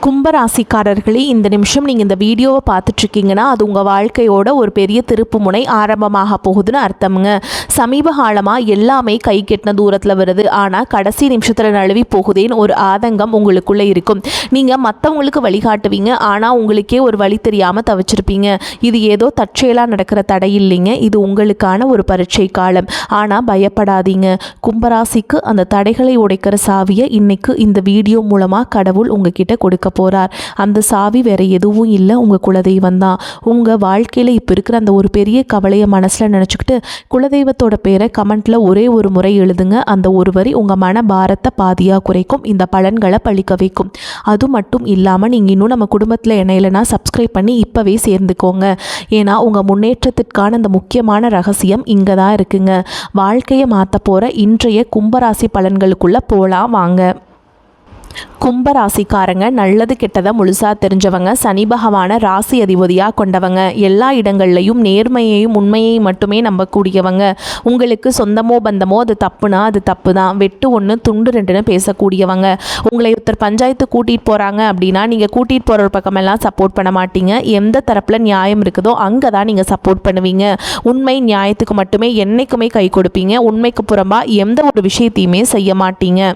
கும்பராசிக்காரர்களே, இந்த நிமிஷம் நீங்கள் இந்த வீடியோவை பார்த்துட்ருக்கீங்கன்னா அது உங்கள் வாழ்க்கையோட ஒரு பெரிய திருப்பு முனை ஆரம்பமாக போகுதுன்னு அர்த்தமுங்க. சமீப காலமாக எல்லாமே கை கெட்டின தூரத்தில் வருது, ஆனால் கடைசி நிமிஷத்தில் நழுவி போகுதேன்னு ஒரு ஆதங்கம் உங்களுக்குள்ளே இருக்கும். நீங்கள் மற்றவங்களுக்கு வழிகாட்டுவீங்க, ஆனால் உங்களுக்கே ஒரு வழி தெரியாமல் தவிச்சிருப்பீங்க. இது ஏதோ தற்செயலாக நடக்கிற தடை இல்லைங்க, இது உங்களுக்கான ஒரு பரீட்சை காலம். ஆனால் பயப்படாதீங்க, கும்பராசிக்கு அந்த தடைகளை உடைக்கிற சாவியை இன்னைக்கு இந்த வீடியோ மூலமாக கடவுள் உங்ககிட்ட கொடுக்க போகிறார். அந்த சாவி வேறு எதுவும் இல்லை, உங்கள் குலதெய்வம் தான். உங்கள் வாழ்க்கையில் இப்போ இருக்கிற அந்த ஒரு பெரிய கவலையை மனசில் நினச்சிக்கிட்டு குலதெய்வத்தோட பேரை கமெண்ட்டில் ஒரே ஒரு முறை எழுதுங்க. அந்த ஒரு வரி உங்கள் மன பாரத்தை பாதியாக குறைக்கும், இந்த பலன்களை பழிக்க வைக்கும். அது மட்டும் இல்லாமல் நீங்கள் இன்னும் நம்ம குடும்பத்தில் இணையலைன்னா சப்ஸ்கிரைப் பண்ணி இப்போவே சேர்ந்துக்கோங்க. ஏன்னா உங்கள் முன்னேற்றத்திற்கான அந்த முக்கியமான ரகசியம் இங்கே தான் இருக்குங்க. வாழ்க்கையை மாற்ற போகிற இன்றைய கும்பராசி பலன்களுக்குள்ளே போகலாம் வாங்க. கும்பராசிக்காரங்க நல்லது கெட்டதை முழுசாக தெரிஞ்சவங்க, சனி பகவானை ராசி அதிபதியாக கொண்டவங்க, எல்லா இடங்கள்லையும் நேர்மையையும் உண்மையையும் மட்டுமே நம்பக்கூடியவங்க. உங்களுக்கு சொந்தமோ பந்தமோ அது தப்புனா அது தப்பு தான், வெட்டு ஒன்று துண்டு ரெண்டுன்னு பேசக்கூடியவங்க. உங்களை ஒருத்தர் பஞ்சாயத்து கூட்டிகிட்டு போகிறாங்க அப்படின்னா நீங்கள் கூட்டிகிட்டு போகிற ஒரு பக்கமெல்லாம் சப்போர்ட் பண்ண மாட்டீங்க. எந்த தரப்பில் நியாயம் இருக்குதோ அங்கே தான் நீங்கள் சப்போர்ட் பண்ணுவீங்க. உண்மை நியாயத்துக்கு மட்டுமே என்றைக்குமே கை கொடுப்பீங்க. உண்மைக்கு புறம்பாக எந்த ஒரு விஷயத்தையுமே செய்ய மாட்டீங்க.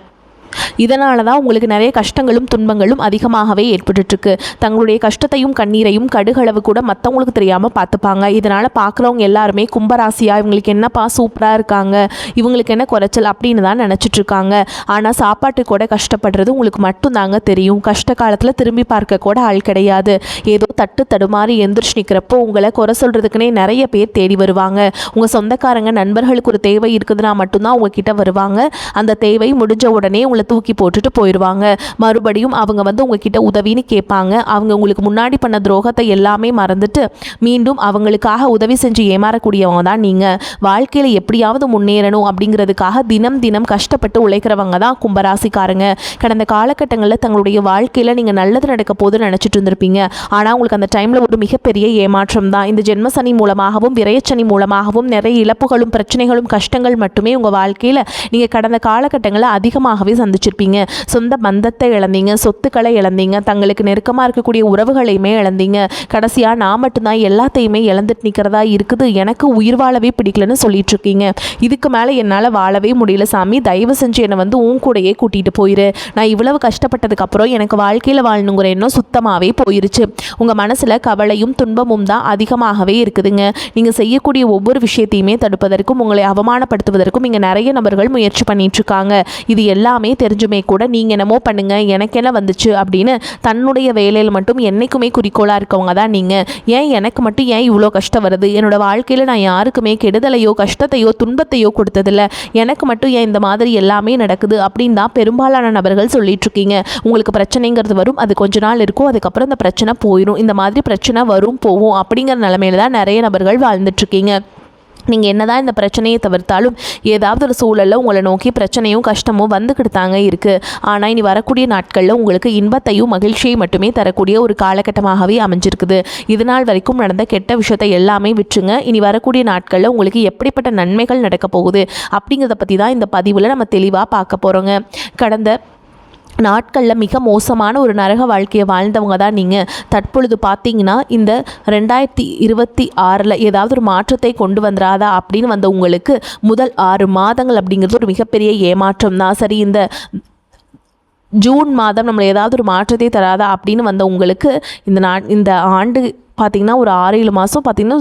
இதனால தான் உங்களுக்கு நிறைய கஷ்டங்களும் துன்பங்களும் அதிகமாகவே ஏற்பட்டுருக்கு. தங்களுடைய கஷ்டத்தையும் கண்ணீரையும் கடுகளவு கூட மற்றவங்களுக்கு தெரியாமல் பார்த்துப்பாங்க. இதனால் பார்க்குறவங்க எல்லாருமே கும்பராசியாக இவங்களுக்கு என்னப்பா சூப்பராக இருக்காங்க, இவங்களுக்கு என்ன குறைச்சல் அப்படின்னு தான் நினச்சிட்ருக்காங்க. ஆனால் சாப்பாட்டுக்கு கூட கஷ்டப்படுறது உங்களுக்கு மட்டும்தாங்க தெரியும். கஷ்ட காலத்தில் திரும்பி பார்க்க கூட ஆள் கிடையாது. ஏதோ தட்டு தடுமாறி எந்திரிச்சு நிற்கிறப்போ உங்களை குறை சொல்கிறதுக்குனே நிறைய பேர் தேடி வருவாங்க. உங்கள் சொந்தக்காரங்க நண்பர்களுக்கு ஒரு தேவை இருக்குதுன்னா மட்டும்தான் உங்ககிட்ட வருவாங்க. அந்த தேவை முடிஞ்ச உடனே தூக்கி போட்டுட்டு போயிடுவாங்க. மறுபடியும் அவங்க உங்ககிட்ட உதவின்னு கேட்பாங்க. அவங்க உங்களுக்கு முன்னாடி பண்ண துரோகத்தை எல்லாமே மறந்துட்டு மீண்டும் அவங்களுக்காக உதவி செஞ்சு ஏமாறக்கூடியவங்க தான் நீங்கள். வாழ்க்கையில் எப்படியாவது முன்னேறணும் அப்படிங்கிறதுக்காக தினம் தினம் கஷ்டப்பட்டு உழைக்கிறவங்க தான் கும்பராசிக்காரங்க. கடந்த காலகட்டங்களில் தங்களுடைய வாழ்க்கையில் நீங்கள் நல்லது நடக்க போதுன்னு நினச்சிட்டு இருந்திருப்பீங்க. ஆனால் உங்களுக்கு அந்த டைமில் ஒரு மிகப்பெரிய ஏமாற்றம் தான். இந்த ஜென்மசனி மூலமாகவும் விரயச்சனி மூலமாகவும் நிறைய இழப்புகளும் பிரச்சனைகளும் கஷ்டங்கள் மட்டுமே உங்கள் வாழ்க்கையில் நீங்கள் கடந்த காலகட்டங்களில் அதிகமாகவே சந்திச்சிருப்பீங்க. சொந்த பந்தத்தை இழந்தீங்க, சொத்துக்களை இழந்தீங்க, தங்களுக்கு நெருக்கமாக இருக்கக்கூடிய உறவுகளையுமே இழந்தீங்க. கடைசியாக நான் மட்டும்தான் எல்லாத்தையுமே இழந்துட்டு நிற்கிறதா இருக்குது, எனக்கு உயிர் வாழவே பிடிக்கலன்னு சொல்லிட்டு இருக்கீங்க. இதுக்கு மேலே என்னால் வாழவே முடியல சாமி, தயவு செஞ்சு என்னை உன் கூடையே கூட்டிகிட்டு போயிரு. நான் இவ்வளவு கஷ்டப்பட்டதுக்கப்புறம் எனக்கு வாழ்க்கையில் வாழணுங்கிற எண்ணம் சுத்தமாகவே போயிருச்சு. உங்கள் மனசில் கவலையும் துன்பமும் தான் அதிகமாகவே இருக்குதுங்க. நீங்கள் செய்யக்கூடிய ஒவ்வொரு விஷயத்தையுமே தடுப்பதற்கும் உங்களை அவமானப்படுத்துவதற்கும் இங்கே நிறைய நபர்கள் முயற்சி பண்ணிட்டு இருக்காங்க. இது எல்லாமே தெரிஞ்சுமே கூட நீங்கள் என்னமோ பண்ணுங்க, எனக்கு என்ன வந்துச்சு அப்படின்னு தன்னுடைய வேலையில் மட்டும் என்றைக்குமே குறிக்கோளாக இருக்கவங்க தான் நீங்கள். ஏன் எனக்கு மட்டும் ஏன் இவ்வளோ கஷ்டம் வருது, என்னோடய வாழ்க்கையில் நான் யாருக்குமே கெடுதலையோ கஷ்டத்தையோ துன்பத்தையோ கொடுத்ததில்ல, எனக்கு மட்டும் ஏன் இந்த மாதிரி எல்லாமே நடக்குது அப்படின்னு தான் பெரும்பாலான நபர்கள் சொல்லிகிட்ருக்கீங்க. உங்களுக்கு பிரச்சனைங்கிறது வரும், அது கொஞ்ச நாள் இருக்கும், அதுக்கப்புறம் இந்த பிரச்சனை போயிடும். இந்த மாதிரி பிரச்சனை வரும் போகும் அப்படிங்கிற நிலைமையில தான் நிறைய நபர்கள் வாழ்ந்துட்டுருக்கீங்க. நீங்கள் என்ன தான் இந்த பிரச்சனையை தவிர்த்தாலும் ஏதாவது ஒரு சூழலில் உங்களை நோக்கி பிரச்சனையும் கஷ்டமும் வந்துக்கிட்டு தாங்க இருக்குது. ஆனால் இனி வரக்கூடிய நாட்களில் உங்களுக்கு இன்பத்தையும் மகிழ்ச்சியை மட்டுமே தரக்கூடிய ஒரு காலகட்டமாகவே அமைஞ்சிருக்குது. இதனால் வரைக்கும் நடந்த கெட்ட விஷயத்தை எல்லாமே விட்டுருங்க. இனி வரக்கூடிய நாட்களில் உங்களுக்கு எப்படிப்பட்ட நன்மைகள் நடக்க போகுது அப்படிங்கிறத பற்றி தான் இந்த பதிவில் நம்ம தெளிவாக பார்க்க போகிறோங்க. கடந்த நாட்களில் மிக மோசமான ஒரு நரக வாழ்க்கையை வாழ்ந்தவங்க தான் நீங்கள். தற்பொழுது பார்த்தீங்கன்னா இந்த 2026 ஏதாவது ஒரு மாற்றத்தை கொண்டு வந்துடாதா அப்படின்னு வந்த உங்களுக்கு முதல் 6 மாதங்கள் அப்படிங்கிறது ஒரு மிகப்பெரிய ஏமாற்றம் தான். சரி, இந்த ஜூன் மாதம் நம்மளை ஏதாவது ஒரு மாற்றத்தை தராதா அப்படின்னு வந்த உங்களுக்கு இந்த ஆண்டு பார்த்திங்கன்னா ஒரு 6-7 மாதம் பார்த்திங்கன்னா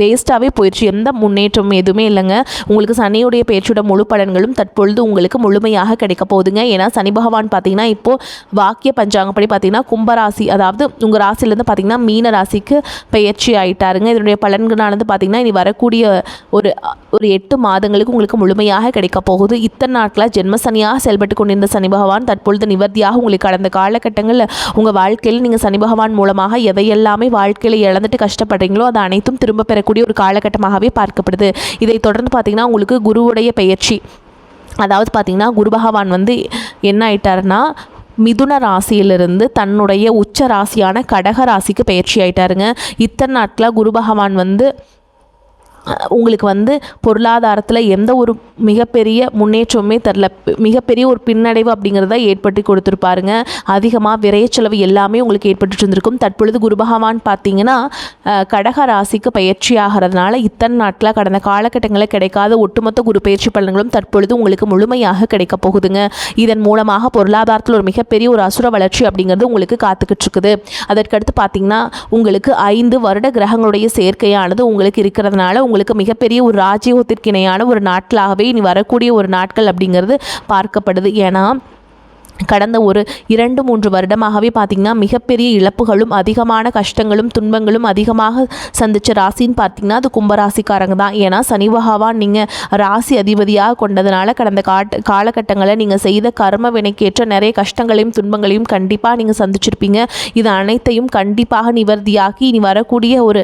வேஸ்ட்டாகவே போயிடுச்சு. எந்த முன்னேற்றமும் எதுவுமே இல்லைங்க. உங்களுக்கு சனியுடைய பேச்சோட முழு பலன்களும் தற்பொழுது உங்களுக்கு முழுமையாக கிடைக்க போகுதுங்க. ஏன்னா சனி பகவான் பார்த்தீங்கன்னா இப்போது வாக்கிய பஞ்சாங்கப்படி பார்த்தீங்கன்னா கும்பராசி, அதாவது உங்கள் ராசிலேருந்து பார்த்தீங்கன்னா மீன ராசிக்கு பெயர்ச்சி ஆகிட்டாருங்க. இதனுடைய பலன்களானது பார்த்தீங்கன்னா இனி வரக்கூடிய ஒரு 8 மாதங்களுக்கு உங்களுக்கு முழுமையாக கிடைக்க போகுது. இத்தனை நாட்களாக ஜென்மசனியாக செயல்பட்டு கொண்டிருந்த சனி பகவான் தற்பொழுது நிவர்த்தியாக உங்களுக்கு கடந்த காலகட்டங்களில் உங்கள் வாழ்க்கையில் நீங்கள் சனி பகவான் மூலமாக எதையெல்லாமே வாழ்க்கையில் இழந்துட்டு கஷ்டப்படுறீங்களோ அது அனைத்தும் திரும்ப பெறக்கூடிய ஒரு காலகட்டமாகவே பார்க்கப்படுது. இதை தொடர்ந்து பார்த்தீங்கன்னா உங்களுக்கு குருவுடைய பெயர்ச்சி, அதாவது பார்த்தீங்கன்னா குரு பகவான் என்ன ஆயிட்டாருன்னா மிதுன ராசியிலிருந்து தன்னுடைய உச்ச ராசியான கடக ராசிக்கு பெயர்ச்சி ஆயிட்டாருங்க. இத்தனை நாட்களாக குரு பகவான் உங்களுக்கு வந்து பொருளாதாரத்தில் எந்த ஒரு மிகப்பெரிய முன்னேற்றமே தரல, மிகப்பெரிய ஒரு பின்னடைவு அப்படிங்கிறத ஏற்பட்டு கொடுத்துருப்பாருங்க. அதிகமாக விரைச்செலவு எல்லாமே உங்களுக்கு ஏற்பட்டு இருந்திருக்கும். தற்பொழுது குரு பகவான் பார்த்தீங்கன்னா கடக ராசிக்கு பயிற்சி ஆகிறதுனால இத்தனை நாட்களாக கடந்த காலகட்டங்களில் கிடைக்காத ஒட்டுமொத்த குரு பயிற்சி பலன்களும் தற்பொழுது உங்களுக்கு முழுமையாக கிடைக்க போகுதுங்க. இதன் மூலமாக பொருளாதாரத்தில் ஒரு மிகப்பெரிய ஒரு அசுர வளர்ச்சி அப்படிங்கிறது உங்களுக்கு காத்துக்கிட்டு இருக்குது. அதற்கடுத்து பார்த்தீங்கன்னா உங்களுக்கு 5 வருட கிரகங்களுடைய சேர்க்கையானது உங்களுக்கு இருக்கிறதுனால உங்களுக்கு மிகப்பெரிய ஒரு ராஜயோகத்திற்கு இணையான ஒரு நாட்களாகவே இனி வரக்கூடிய ஒரு நாட்கள் அப்படிங்கிறது பார்க்கப்படுது. ஏன்னா கடந்த ஒரு 2-3 வருடமாகவே பார்த்திங்கன்னா மிகப்பெரிய இழப்புகளும் அதிகமான கஷ்டங்களும் துன்பங்களும் அதிகமாக சந்தித்த ராசின்னு பார்த்திங்கன்னா அது கும்பராசிக்காரங்க தான். ஏன்னா சனி பகவான் நீங்கள் ராசி அதிபதியாக கொண்டதுனால கடந்த காலகட்டங்களில் நீங்கள் செய்த கர்ம வினைக்கேற்ற நிறைய கஷ்டங்களையும் துன்பங்களையும் கண்டிப்பாக நீங்கள் சந்திச்சிருப்பீங்க. இது அனைத்தையும் கண்டிப்பாக நிவர்த்தியாகி இனி வரக்கூடிய ஒரு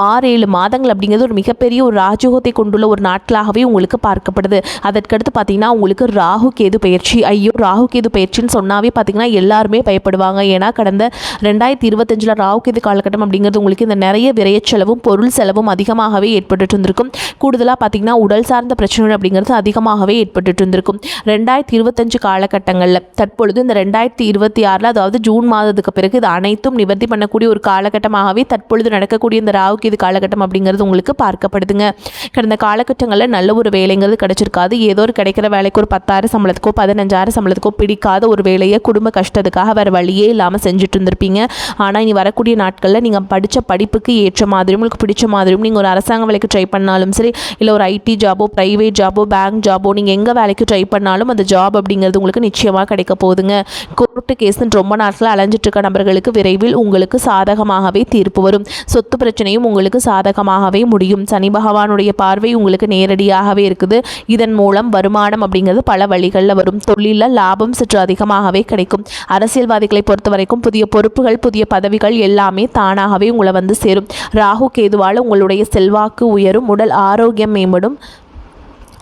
6-7 மாதங்கள் அப்படிங்கிறது ஒரு மிகப்பெரிய ஒரு ராஜயோகத்தை கொண்டுள்ள ஒரு நாட்களாகவே உங்களுக்கு பார்க்கப்படுது. அதற்கடுத்து பார்த்தீங்கன்னா உங்களுக்கு ராகு கேது பயிற்சி. ஐயோ, ராகு கேது பயிற்சின்னு சொன்னாவே பார்த்தீங்கன்னா எல்லாருமே பயப்படுவாங்க. ஏன்னா கடந்த 2025 ராகு கேது காலகட்டம் அப்படிங்கிறது உங்களுக்கு இந்த நிறைய விரைச்செலவும் பொருள் செலவும் அதிகமாகவே ஏற்பட்டு இருந்திருக்கும். கூடுதலாக பார்த்தீங்கன்னா உடல் சார்ந்த பிரச்சனைகள் அப்படிங்கிறது அதிகமாகவே ஏற்பட்டு இருந்திருக்கும். 2025 காலகட்டங்களில் தற்பொழுது இந்த 2026 அதாவது ஜூன் மாதத்துக்கு பிறகு இது அனைத்தும் நிவர்த்தி பண்ணக்கூடிய ஒரு காலகட்டமாகவே தற்பொழுது நடக்கக்கூடிய இந்த ராகு இது காலகட்டம் அப்படிங்கிறது உங்களுக்கு பார்க்கப்படுதுங்க. கடந்த காலகட்டங்களில் நல்ல ஒரு வேலைங்கிறது கிடைச்சிருக்காது. ஏதோ ஒரு கிடைக்கிற வேலைக்கு ஒரு 10,000 சம்பளத்துக்கோ 15,000 சம்பளத்துக்கோ பிடிக்காத ஒரு வேலையை குடும்ப கஷ்டத்துக்காக வேறு வழியே இல்லாமல் செஞ்சுட்டு இருந்திருப்பீங்க. ஆனால் இனி வரக்கூடிய நாட்களில் நீங்கள் படித்த படிப்புக்கு ஏற்ற மாதிரியும் உங்களுக்கு பிடிச்ச மாதிரியும் நீங்கள் ஒரு அரசாங்க வேலைக்கு ட்ரை பண்ணாலும் சரி, இல்லை ஒரு ஐடி ஜாபோ ப்ரைவேட் ஜாபோ பேங்க் ஜாபோ நீங்கள் எங்கே வேலைக்கு ட்ரை பண்ணாலும் அந்த ஜாப் அப்படிங்கிறது உங்களுக்கு நிச்சயமாக கிடைக்க போகுதுங்க. கோர்ட்டு கேஸ்ன்னு ரொம்ப நாட்களில் அலைஞ்சிட்டு இருக்க நபர்களுக்கு விரைவில் உங்களுக்கு சாதகமாகவே தீர்ப்பு வரும். சொத்து பிரச்சனையும் உங்களுக்கு சாதகமாகவே முடியும். சனி பகவானுடைய பார்வை உங்களுக்கு நேரடியாகவே இருக்குது. இதன் மூலம் வருமானம் அப்படிங்கிறது பல வழிகளில் வரும். தொழிலில் லாபம் சற்று அதிகமாகவே கிடைக்கும். அரசியல்வாதிகளை பொறுத்த வரைக்கும் புதிய பொறுப்புகள் புதிய பதவிகள் எல்லாமே தானாகவே உங்களை வந்து சேரும். ராகு கேதுவால் உங்களுடைய செல்வாக்கு உயரும். உடல் ஆரோக்கியம் மேம்படும்.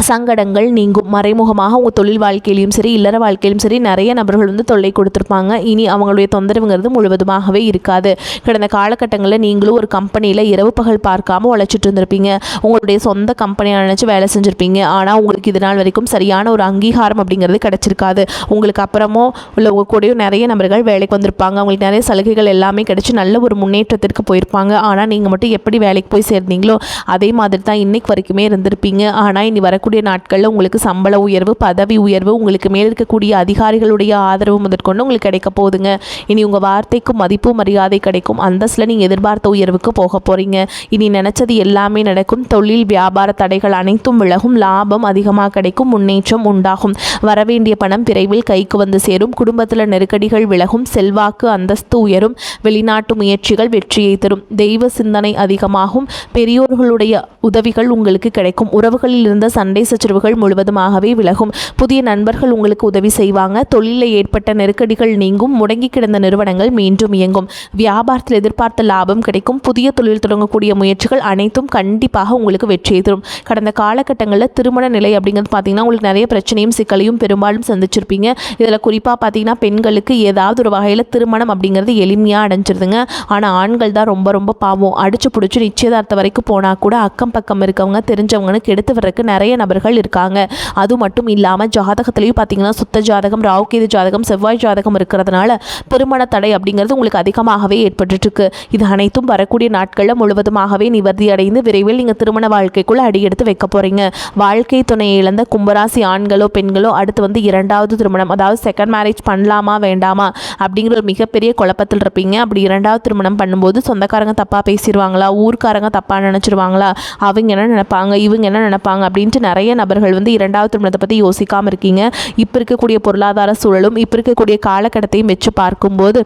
சங்கடங்கள் நீங்கும். மறைமுகமாக உங்கள் தொழில் வாழ்க்கையிலையும் சரி இல்லற வாழ்க்கையிலும் சரி நிறைய நபர்கள் வந்து தொல்லை கொடுத்துருப்பாங்க. இனி அவங்களுடைய தொந்தரவுங்கிறது முழுவதுமாகவே இருக்காது. கடந்த காலகட்டங்களில் நீங்களும் ஒரு கம்பெனியில் இரவு பகல் பார்க்காம உழைச்சிட்டு இருந்திருப்பீங்க. உங்களுடைய சொந்த கம்பெனியை நினச்சி வேலை செஞ்சுருப்பீங்க. ஆனால் உங்களுக்கு இது நாள் வரைக்கும் சரியான ஒரு அங்கீகாரம் அப்படிங்கிறது கிடச்சிருக்காது. உங்களுக்கு அப்புறமோ உள்ள உங்கள் கூடயும் நிறைய நபர்கள் வேலைக்கு வந்திருப்பாங்க. அவங்களுக்கு நிறைய சலுகைகள் எல்லாமே கிடச்சி நல்ல ஒரு முன்னேற்றத்திற்கு போயிருப்பாங்க. ஆனால் நீங்கள் மட்டும் எப்படி வேலைக்கு போய் சேர்ந்தீங்களோ அதே மாதிரி தான் இன்னைக்கு வரைக்குமே இருந்திருப்பீங்க. ஆனால் இனி வரக்கூடிய நாட்களில் உங்களுக்கு சம்பள உயர்வு பதவி உயர்வு உங்களுக்கு மேல் இருக்கக்கூடிய அதிகாரிகளுடைய ஆதரவு முதற்கொண்டு உங்களுக்கு கிடைக்க போகுதுங்க. இனி உங்கள் வார்த்தைக்கு மதிப்பு மரியாதை கிடைக்கும். அந்தஸ்தில் நீங்கள் எதிர்பார்த்த உயர்வுக்கு போக போகிறீங்க. இனி நினச்சது எல்லாமே நடக்கும். தொழில் வியாபார தடைகள் அனைத்தும் விலகும். லாபம் அதிகமாக கிடைக்கும். முன்னேற்றம் உண்டாகும். வரவேண்டிய பணம் விரைவில் கைக்கு வந்து சேரும். குடும்பத்தில் நெருக்கடிகள் விலகும். செல்வாக்கு அந்தஸ்து உயரும். வெளிநாட்டு முயற்சிகள் வெற்றியை தரும். தெய்வ சிந்தனை அதிகமாகும். பெரியோர்களுடைய உதவிகள் உங்களுக்கு கிடைக்கும். உறவுகளில் இருந்த சண்டை சச்சரவுகள் முழுவதுமாகவே விலகும். புதிய நண்பர்கள் உங்களுக்கு உதவி செய்வாங்க. தொழிலில் ஏற்பட்ட நெருக்கடிகள் நீங்கும். முடங்கி கிடந்த நிறுவனங்கள் மீண்டும் இயங்கும். வியாபாரத்தில் எதிர்பார்த்த லாபம் கிடைக்கும். புதிய தொழில் தொடங்கக்கூடிய முயற்சிகள் அனைத்தும் கண்டிப்பாக உங்களுக்கு வெற்றியை தரும். கடந்த காலகட்டங்களில் திருமண நிலை அப்படிங்கிறது பார்த்தீங்கன்னா உங்களுக்கு நிறைய பிரச்சனையும் சிக்கலையும் பெரும்பாலும் சந்திச்சிருப்பீங்க. இதில் குறிப்பாக பார்த்தீங்கன்னா பெண்களுக்கு ஏதாவது ஒரு வகையில் திருமணம் அப்படிங்கிறது எளிமையாக அடைஞ்சிருதுங்க. ஆனால் ஆண்கள் தான் ரொம்ப ரொம்ப பாவம். அடிச்சு பிடிச்சி நிச்சயதார்த்தம் வரைக்கும் போனால் கூட அக்கம் பக்கம் இருக்கவங்க தெரிஞ்சவங்கன்னு கெடுத்து வர்றதுக்கு நிறைய நபர்கள் இருக்காங்க. அது மட்டும் இல்லாமல் ஜாதகத்திலையும் பார்த்தீங்கன்னா சுத்த ஜாதகம் ராகு கேது ஜாதகம் செவ்வாய் ஜாதகம் இருக்கிறதுனால திருமண தடை அப்படிங்கிறது உங்களுக்கு அதிகமாகவே ஏற்பட்டுருக்கு. இது அனைத்தும் வரக்கூடிய நாட்களில் முழுவதுமாகவே நிவர்த்தி அடைந்து விரைவில் நீங்கள் திருமண வாழ்க்கைக்குள்ள அடியெடுத்து வைக்க போறீங்க. வாழ்க்கை துணையை இழந்த கும்பராசி ஆண்களோ பெண்களோ அடுத்து வந்து 2வது திருமணம் அதாவது செகண்ட் மேரேஜ் பண்ணலாமா வேண்டாமா அப்படிங்கிற ஒரு மிகப்பெரிய குழப்பத்தில் இருப்பீங்க. அப்படி 2வது திருமணம் பண்ணும்போது சொந்தக்காரங்க தப்பாக பேசிடுவாங்களா, ஊர்க்காரங்க தப்பாக நினச்சிருவாங்களா, அவங்க என்ன நினைப்பாங்க இவங்க என்ன நினைப்பாங்க அப்படின்ட்டு நிறைய நபர்கள் வந்து 2வது திருமணத்தை பற்றி யோசிக்காமல் இருக்கீங்க. இப்போ இருக்கக்கூடிய பொருளாதார சூழலும் இப்போ இருக்கக்கூடிய காலகட்டத்தையும் வச்சு பார்க்கும்போது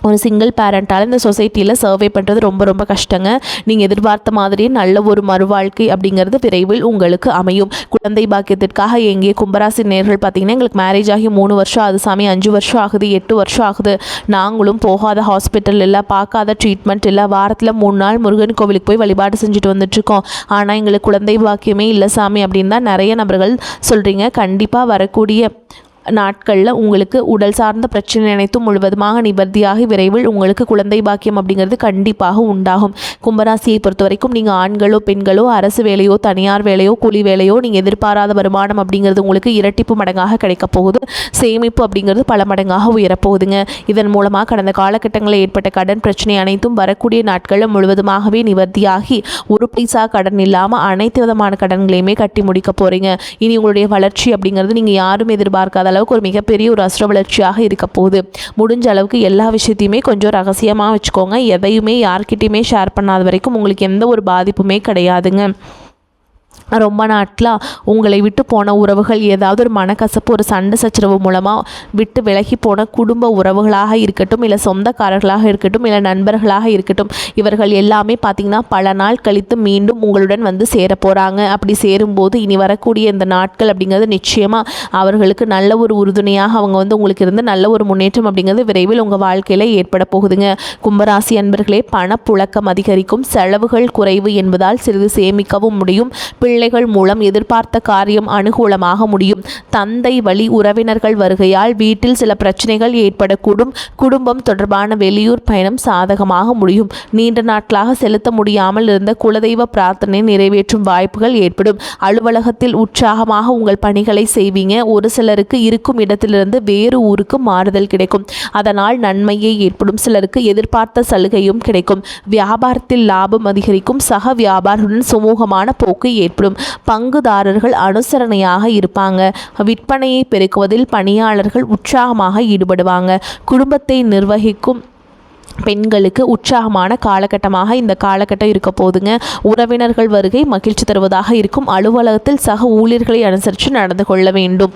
ஒரு சிங்கிள் பேரண்ட்டால் இந்த சொசைட்டியில் சர்வே பண்ணுறது ரொம்ப ரொம்ப கஷ்டங்க. நீங்கள் எதிர்பார்த்த மாதிரியே நல்ல ஒரு மறுவாழ்க்கை அப்படிங்கிறது விரைவில் உங்களுக்கு அமையும். குழந்தை பாக்கியத்திற்காக எங்கே கும்பராசி நேர்கள் பார்த்தீங்கன்னா எங்களுக்கு மேரேஜ் ஆகி 3 வருஷம் ஆகுது சாமி, 5 வருஷம் ஆகுது, 8 வருஷம் ஆகுது, நாங்களும் போகாத ஹாஸ்பிட்டல் இல்லை, பார்க்காத ட்ரீட்மெண்ட் இல்லை, வாரத்தில் 3 நாள் முருகன் கோவிலுக்கு போய் வழிபாடு செஞ்சுட்டு வந்துட்டுருக்கோம், ஆனால் எங்களுக்கு குழந்தை பாக்கியமே இல்லை சாமி அப்படின்னு தான் நிறைய நபர்கள் சொல்கிறீங்க. கண்டிப்பாக வரக்கூடிய நாட்களில் உங்களுக்கு உடல் சார்ந்த பிரச்சனை அனைத்தும் முழுவதுமாக நிவர்த்தியாகி விரைவில் உங்களுக்கு குழந்தை பாக்கியம் அப்படிங்கிறது கண்டிப்பாக உண்டாகும். கும்பராசியை பொறுத்த வரைக்கும் நீங்கள் ஆண்களோ பெண்களோ அரசு வேலையோ தனியார் வேலையோ கூலி வேலையோ நீங்கள் எதிர்பாராத வருமானம் அப்படிங்கிறது உங்களுக்கு இரட்டிப்பு மடங்காக கிடைக்க போகுது. சேமிப்பு அப்படிங்கிறது பல மடங்காக உயரப்போகுதுங்க. இதன் மூலமாக கடந்த காலகட்டங்களில் ஏற்பட்ட கடன் பிரச்சனை அனைத்தும் வரக்கூடிய நாட்களில் முழுவதுமாகவே நிவர்த்தியாகி ஒரு பைசா கடன் இல்லாமல் அனைத்து விதமான கடன்களையுமே கட்டி முடிக்க போகிறீங்க. இனி உங்களுடைய வளர்ச்சி அப்படிங்கிறது நீங்கள் யாரும் எதிர்பார்க்காத அளவுக்கு ஒரு மிகப்பெரிய ஒரு அசுர வளர்ச்சியாக இருக்க போகுது. முடிஞ்ச அளவுக்கு எல்லா விஷயத்தையுமே கொஞ்சம் ரகசியமாக வச்சுக்கோங்க. எதையுமே யார்கிட்டையுமே ஷேர் பண்ணாத வரைக்கும் உங்களுக்கு எந்த ஒரு பாதிப்புமே கிடையாதுங்க. ரொம்ப நாட்களாக உங்களை விட்டு போன உறவுகள் ஏதாவது ஒரு மனக்கசப்பு ஒரு சண்டை சச்சரவு மூலமாக விட்டு விலகி போன குடும்ப உறவுகளாக இருக்கட்டும், இல்லை சொந்தக்காரர்களாக இருக்கட்டும், இல்லை நண்பர்களாக இருக்கட்டும், இவர்கள் எல்லாமே பார்த்திங்கன்னா பல நாள் கழித்து மீண்டும் உங்களுடன் வந்து சேர போகிறாங்க. அப்படி சேரும்போது இனி வரக்கூடிய இந்த நாட்கள் அப்படிங்கிறது நிச்சயமாக அவர்களுக்கு நல்ல ஒரு உறுதுணையாக அவங்க வந்து உங்களுக்கு இருந்து நல்ல ஒரு முன்னேற்றம் அப்படிங்கிறது விரைவில் உங்கள் வாழ்க்கையில் ஏற்பட போகுதுங்க. கும்பராசி அன்பர்களே, பணப்புழக்கம் அதிகரிக்கும், செலவுகள் குறைவு என்பதால் சிறிது சேமிக்கவும் முடியும். பிள்ளைகள் மூலம் எதிர்பார்த்த காரியம் அனுகூலமாக முடியும். தந்தை வழி உறவினர்கள் வருகையால் வீட்டில் சில பிரச்சனைகள் ஏற்படக்கூடும். குடும்பம் தொடர்பான வெளியூர் பயணம் சாதகமாக முடியும். நீண்ட நாட்களாக செலுத்த முடியாமல் இருந்த குலதெய்வ பிரார்த்தனை நிறைவேற்றும் வாய்ப்புகள் ஏற்படும். அலுவலகத்தில் உற்சாகமாக உங்கள் பணிகளை செய்வீங்க. ஒரு சிலருக்கு இருக்கும் இடத்திலிருந்து வேறு ஊருக்கு மாறுதல் கிடைக்கும். அதனால் நன்மையே ஏற்படும். சிலருக்கு எதிர்பார்த்த சலுகையும் கிடைக்கும். வியாபாரத்தில் லாபம் அதிகரிக்கும். சக வியாபாரியுடன் சுமூகமான போக்கு ஏற்படும். பங்குதாரர்கள் அனுசரணையாக இருப்பாங்க. விற்பனையை பெருக்குவதில் பணியாளர்கள் உற்சாகமாக ஈடுபடுவாங்க. குடும்பத்தை நிர்வகிக்கும் பெண்களுக்கு உற்சாகமான காலகட்டமாக இந்த காலகட்டம் இருக்க போதுங்க. உறவினர்கள் வருகை மகிழ்ச்சி தருவதாக இருக்கும். அலுவலகத்தில் சக ஊழியர்களை அனுசரித்து நடந்து கொள்ள வேண்டும்.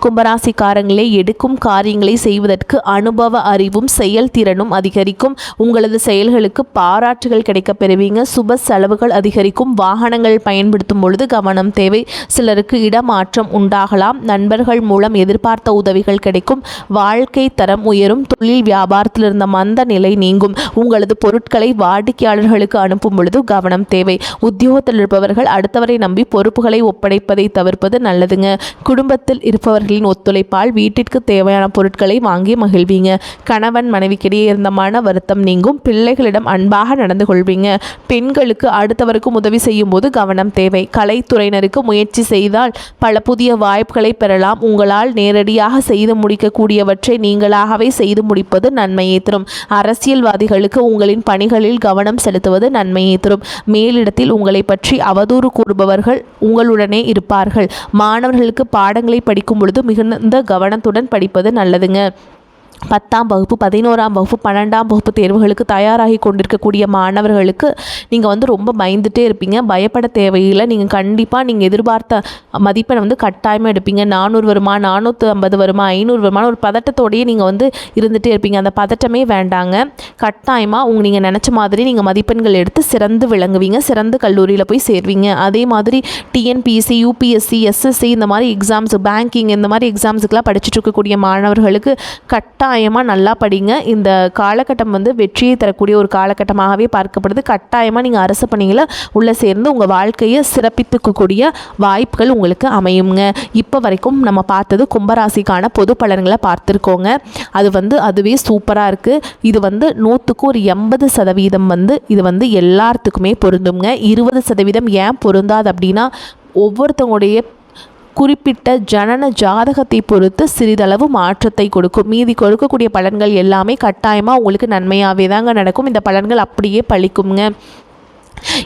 கும்பராசிக்காரங்களே, எடுக்கும் காரியங்களை செய்வதற்கு அனுபவ அறிவும் செயல்திறனும் அதிகரிக்கும். உங்களது செயல்களுக்கு பாராட்டுகள் கிடைக்க பெறுவீங்க. சுப செலவுகள் அதிகரிக்கும். வாகனங்கள் பயன்படுத்தும் பொழுது கவனம் தேவை. சிலருக்கு இடமாற்றம் உண்டாகலாம். நண்பர்கள் மூலம் எதிர்பார்த்த உதவிகள் கிடைக்கும். வாழ்க்கை தரம் உயரும். தொழில் வியாபாரத்தில் இருந்த மந்த நிலை நீங்கும். உங்களது பொருட்களை வாடிக்கையாளர்களுக்கு அனுப்பும் பொழுது கவனம் தேவை. உத்தியோகத்தில் இருப்பவர்கள் அடுத்தவரை நம்பி பொறுப்புகளை ஒப்படைப்பதை தவிர்ப்பது நல்லதுங்க. குடும்பத்தில் இருப்பவர்கள் ஒத்துழைப்பால் வீட்டிற்கு தேவையான பொருட்களை வாங்கி மகிழ்வீங்க. கணவன் மனைவிக்கிடையே இருந்த மன வருத்தம் நீங்கும். பிள்ளைகளிடம் அன்பாக நடந்து கொள்வீங்க. பெண்களுக்கு அடுத்தவருக்கும் உதவி செய்யும் போது கவனம் தேவை. கலைத்துறையினருக்கு முயற்சி செய்தால் பல புதிய வாய்ப்புகளை பெறலாம். உங்களால் நேரடியாக செய்து முடிக்கக்கூடியவற்றை நீங்களாகவே செய்து முடிப்பது நன்மையை தரும். அரசியல்வாதிகளுக்கு உங்களின் பணிகளில் கவனம் செலுத்துவது நன்மையை தரும். மேலிடத்தில் உங்களை பற்றி அவதூறு கூறுபவர்கள் உங்களுடனே இருப்பார்கள். மாணவர்களுக்கு பாடங்களை படிக்கும் பொழுது மிகுந்த கவனத்துடன் படிப்பது நல்லதுங்க. 10ஆம் வகுப்பு 11ஆம் வகுப்பு 12ஆம் வகுப்பு தேர்வுகளுக்கு தயாராகி கொண்டிருக்கக்கூடிய மாணவர்களுக்கு நீங்கள் வந்து ரொம்ப பயந்துட்டே இருப்பீங்க. பயப்பட தேவையில்லை. நீங்கள் கண்டிப்பாக நீங்கள் எதிர்பார்த்த மதிப்பெண் வந்து கட்டாயமாக எடுப்பீங்க. 400 வருமா, 450 வருமா, 500 வருமான ஒரு பதட்டத்தோடையே நீங்கள் வந்து இருந்துகிட்டே இருப்பீங்க. அந்த பதட்டமே வேண்டாங்க. கட்டாயமாக நீங்கள் நினச்ச மாதிரி நீங்கள் மதிப்பெண்கள் எடுத்து சிறந்து விளங்குவீங்க. சிறந்து கல்லூரியில் போய் சேர்வீங்க. அதே மாதிரி டிஎன்பிஎஸ்சி, யூபிஎஸ்சி, எஸ்எஸ்சி இந்த மாதிரி எக்ஸாம்ஸ், பேங்கிங் இந்த மாதிரி எக்ஸாம்ஸுக்கெலாம் படிச்சுட்டு இருக்கக்கூடிய மாணவர்களுக்கு கட்டாயமாக நல்லா படிங்க. இந்த காலகட்டம் வந்து வெற்றியை தரக்கூடிய ஒரு காலகட்டமாகவே பார்க்கப்படுது. கட்டாயமாக நீங்கள் அரசு பணிகளை உள்ளே சேர்ந்து உங்கள் வாழ்க்கையை சிறப்பித்துக்கக்கூடிய வாய்ப்புகள் உங்களுக்கு அமையுங்க. இப்போ வரைக்கும் நம்ம பார்த்தது கும்பராசிக்கான பொது பலன்களை பார்த்துருக்கோங்க. அதுவே சூப்பராக இருக்குது. இது வந்து 100க்கு ஒரு 80% வந்து இது வந்து எல்லாத்துக்குமே பொருந்துங்க. 20% ஏன் பொருந்தாது அப்படின்னா, ஒவ்வொருத்தவங்களுடைய குறிப்பிட்ட ஜனன ஜாதகத்தை பொறுத்து சிறிதளவு மாற்றத்தை கொடுக்கும். மீதி கொடுக்கக்கூடிய பலன்கள் எல்லாமே கட்டாயமாக உங்களுக்கு நன்மையாகவே தாங்க நடக்கும். இந்த பலன்கள் அப்படியே பலிக்குங்க.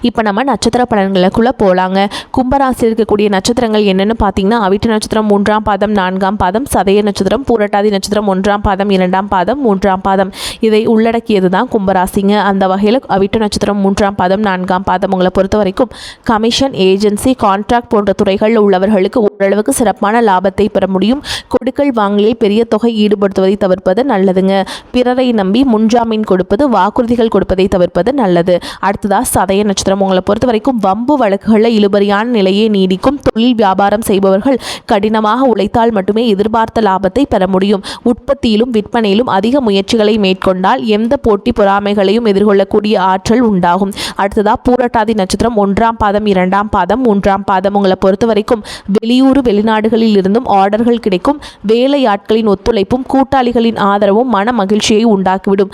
இப்போ நம்ம நட்சத்திர பலன்களுக்குள்ளே போகலாங்க. கும்பராசி இருக்கக்கூடிய நட்சத்திரங்கள் என்னென்னு பார்த்தீங்கன்னா, அவிட்ட நட்சத்திரம் 3ஆம் பாதம் 4ஆம் பாதம், சதய நட்சத்திரம், பூரட்டாதி நட்சத்திரம் 1ஆம் பாதம் 2ஆம் பாதம் 3ஆம் பாதம். இதை உள்ளடக்கியது தான் கும்பராசிங்க. அந்த வகையில் அவிட்ட நட்சத்திரம் 3ஆம் பாதம் 4ஆம் பாதம் உங்களை பொறுத்த வரைக்கும் கமிஷன், ஏஜென்சி, கான்ட்ராக்ட் போன்ற துறைகளில் உள்ளவர்களுக்கு ஓரளவுக்கு சிறப்பான லாபத்தை பெற முடியும். கொடுக்கல் வாங்கலில் பெரிய தொகை ஈடுபடுத்துவதை தவிர்ப்பது நல்லதுங்க. பிறரை நம்பி முன்ஜாமீன் கொடுப்பது, வாக்குறுதிகள் கொடுப்பதை தவிர்ப்பது நல்லது. அடுத்ததாக சதய நட்சத்திரம். உங்களை பொறுத்த வரைக்கும் வம்பு வழக்குகளில் இழுபறியான நிலையே நீடிக்கும். தொழில் வியாபாரம் செய்பவர்கள் கடினமாக உழைத்தால் மட்டுமே எதிர்பார்த்த லாபத்தை பெற முடியும். உற்பத்தியிலும் விற்பனையிலும் அதிக முயற்சிகளை மேற்கொண்டால் எந்த போட்டி பொறாமைகளையும் எதிர்கொள்ளக்கூடிய ஆற்றல் உண்டாகும். அடுத்ததா பூரட்டாதி நட்சத்திரம். 1ஆம் பாதம், 2ஆம் பாதம், 3ஆம் பாதம். உங்களை பொறுத்த வரைக்கும் வெளியூர் வெளிநாடுகளில் இருந்தும் ஆர்டர்கள் கிடைக்கும். வேலையாட்களின் ஒத்துழைப்பும் கூட்டாளிகளின் ஆதரவும் மன மகிழ்ச்சியை உண்டாக்கிவிடும்.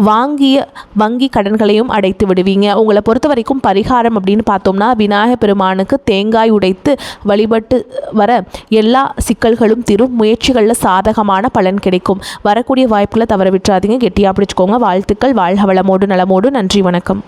வாங்கிய வங்கி கடன்களையும் அடைத்து விடுவீங்க. உங்களை பொறுத்த வரைக்கும் பரிகாரம் அப்படின்னு பார்த்தோம்னா விநாயகர் பெருமானுக்கு தேங்காய் உடைத்து வழிபட்டு வர எல்லா சிக்கல்களும் தீரும். முயற்சிகளில் சாதகமான பலன் கிடைக்கும். வரக்கூடிய வாய்ப்புகளை தவற விட்டுறாதீங்க. கெட்டியாக பிடிச்சுக்கோங்க. வாழ்த்துக்கள். வாழ்க வளமோடு நலமோடு. நன்றி, வணக்கம்.